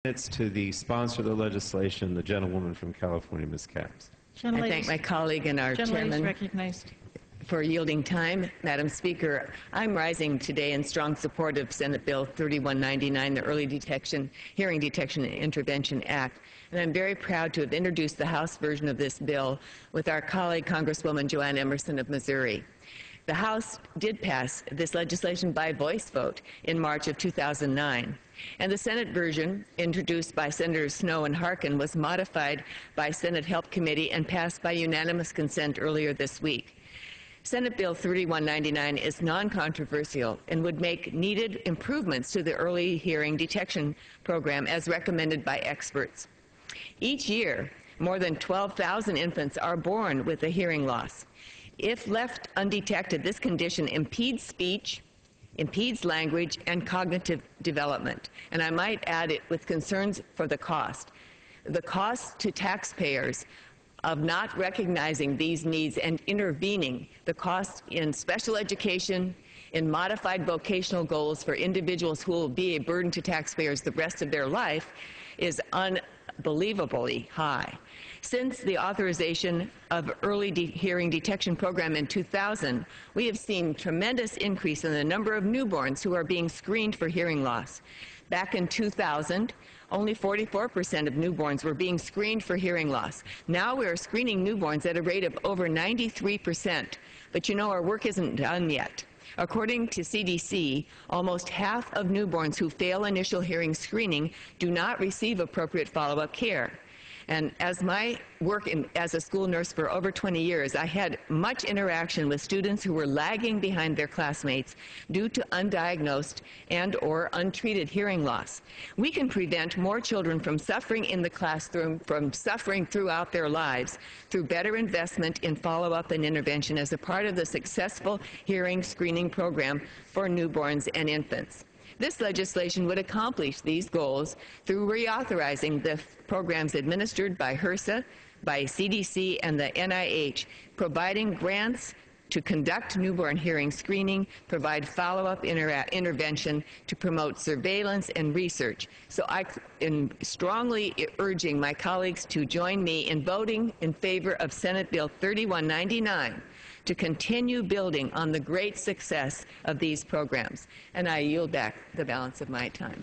It's to the sponsor of the legislation, the gentlewoman from California, Ms. Capps. I thank my colleague and our chairman recognized for yielding time. Madam Speaker, I'm rising today in strong support of Senate Bill 3199, the Hearing Detection and Intervention Act. And I'm very proud to have introduced the House version of this bill with our colleague, Congresswoman Joanne Emerson of Missouri. The House did pass this legislation by voice vote in March of 2009. And the Senate version, introduced by Senators Snowe and Harkin, was modified by Senate Health Committee and passed by unanimous consent earlier this week. Senate Bill 3199 is non-controversial and would make needed improvements to the early hearing detection program as recommended by experts. Each year, more than 12,000 infants are born with a hearing loss. If left undetected, this condition impedes speech, impedes language, and cognitive development. And I might add it with concerns for the cost. The cost to taxpayers of not recognizing these needs and intervening, the cost in special education, in modified vocational goals for individuals who will be a burden to taxpayers the rest of their life, is unbelievably high. Since the authorization of early hearing detection program in 2000, we have seen tremendous increase in the number of newborns who are being screened for hearing loss. Back in 2000, only 44% of newborns were being screened for hearing loss. Now we are screening newborns at a rate of over 93%. But you know, our work isn't done yet. According to CDC, almost half of newborns who fail initial hearing screening do not receive appropriate follow-up care. And as my work as a school nurse for over 20 years, I had much interaction with students who were lagging behind their classmates due to undiagnosed and or untreated hearing loss. We can prevent more children from suffering in the classroom, from suffering throughout their lives, through better investment in follow-up and intervention as a part of the successful hearing screening program for newborns and infants. This legislation would accomplish these goals through reauthorizing the programs administered by HRSA, by CDC, and the NIH, providing grants to conduct newborn hearing screening, provide follow-up intervention to promote surveillance and research. So I am strongly urging my colleagues to join me in voting in favor of Senate Bill 3199 to continue building on the great success of these programs. And I yield back the balance of my time.